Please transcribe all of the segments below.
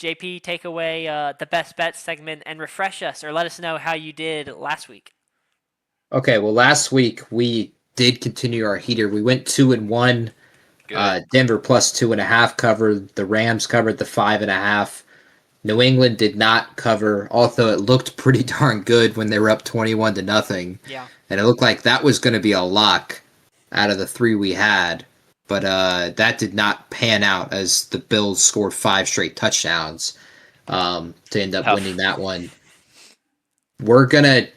JP, take away the best bets segment and refresh us or let us know how you did last week. Okay, well, last week we did continue our heater. We went 2-1. Denver plus 2.5 covered. The Rams covered the 5.5. New England did not cover, although it looked pretty darn good when they were up 21-0. Yeah. And it looked like that was going to be a lock out of the three we had. But that did not pan out as the Bills scored 5 straight touchdowns to end up winning that one. We're going to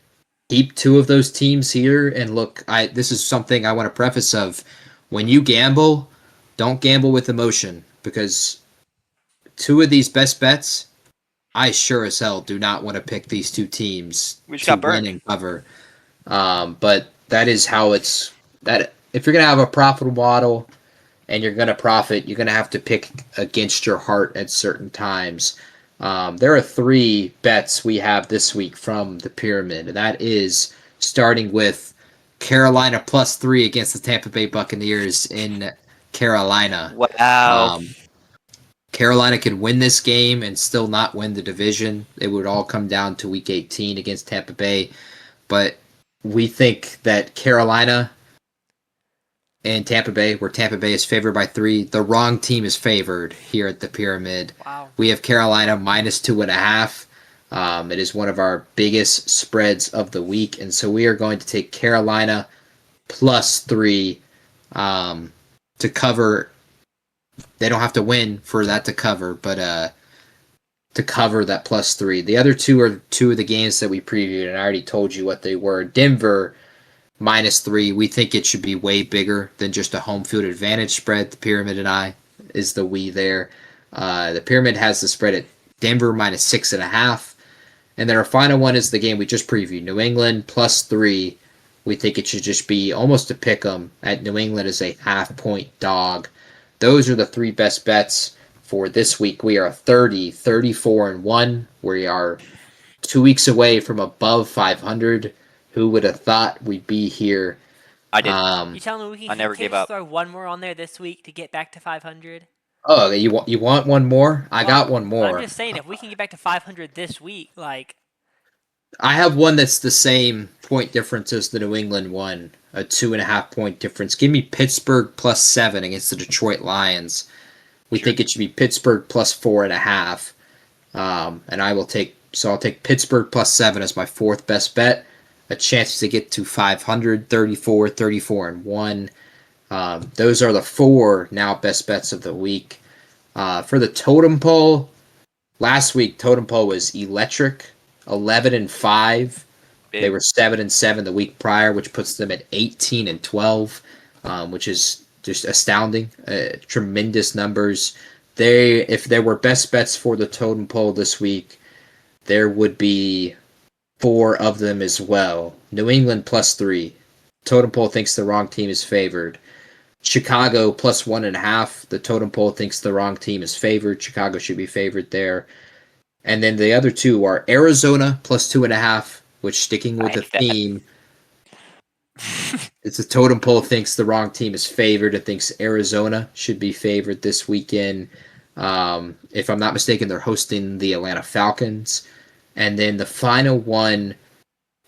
keep 2 of those teams here. And look, this is something I want to preface of. When you gamble, don't gamble with emotion, because 2 of these best bets, I sure as hell do not want to pick these 2 teams to win and cover. But that is how it's that. If you're gonna have a profitable model and you're gonna profit, you're gonna have to pick against your heart at certain times. There are 3 bets we have this week from the pyramid. That is starting with Carolina plus 3 against the Tampa Bay Buccaneers in Carolina. Wow. Carolina could win this game and still not win the division. It would all come down to Week 18 against Tampa Bay. But we think that Carolina and Tampa Bay, where Tampa Bay is favored by 3, the wrong team is favored here at the pyramid. Wow. We have Carolina minus 2.5. It is one of our biggest spreads of the week, and so we are going to take Carolina plus 3 to cover. They don't have to win for that to cover, but to cover that plus 3. The other 2 are 2 of the games that we previewed, and I already told you what they were. Denver minus 3. We think it should be way bigger than just a home field advantage spread. The pyramid and I is the we there. The pyramid has the spread at Denver minus 6.5. And then our final one is the game we just previewed, New England plus 3. We think it should just be almost a pick 'em at New England as a half-point dog. Those are the 3 best bets for this week. We are 30, 34-1. We are 2 weeks away from above 500. Who would have thought we'd be here? I didn't. You telling me we I never can gave up. throw one more on there this week to get back to 500? Oh, you want one more? I got one more. I'm just saying, if we can get back to 500 this week, like... I have one that's the same point difference as the New England one, a 2.5 point difference. Give me Pittsburgh plus 7 against the Detroit Lions. We think it should be Pittsburgh plus 4.5. And I'll take Pittsburgh plus 7 as my 4th best bet. A chance to get to 500, 34, 34-1. Those are the 4 now best bets of the week. For the totem pole, last week totem pole was electric, 11-5. They were 7-7 the week prior, which puts them at 18-12, which is just astounding. Tremendous numbers. If there were best bets for the totem pole this week, there would be 4 of them as well. New England plus 3. Totem pole thinks the wrong team is favored. Chicago plus 1.5. The totem pole thinks the wrong team is favored. Chicago should be favored there. And then the other 2 are Arizona plus 2.5, which, sticking with the theme, it's a totem pole thinks the wrong team is favored. It thinks Arizona should be favored this weekend. If I'm not mistaken, they're hosting the Atlanta Falcons. And then the final one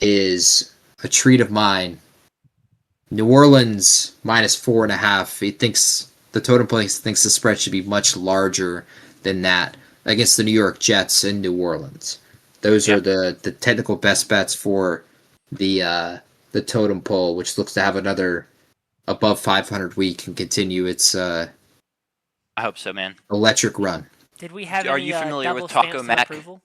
is a treat of mine. New Orleans minus 4.5. He thinks the totem pole thinks the spread should be much larger than that against the New York Jets in New Orleans. Those are the technical best bets for the totem pole, which looks to have another above 500 week and continue its I hope so, man. Electric run. Did we have Are any you familiar double with Taco stamps Mac? of approval?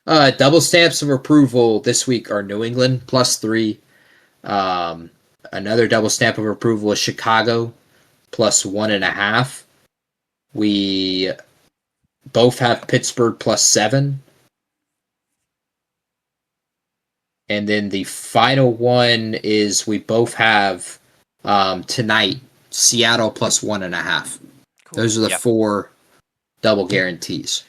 Double stamps of approval this week are New England plus 3. Another double stamp of approval is Chicago plus 1.5. We both have Pittsburgh plus 7. And then the final one is we both have tonight Seattle plus 1.5. Cool. Those are the 4 double guarantees.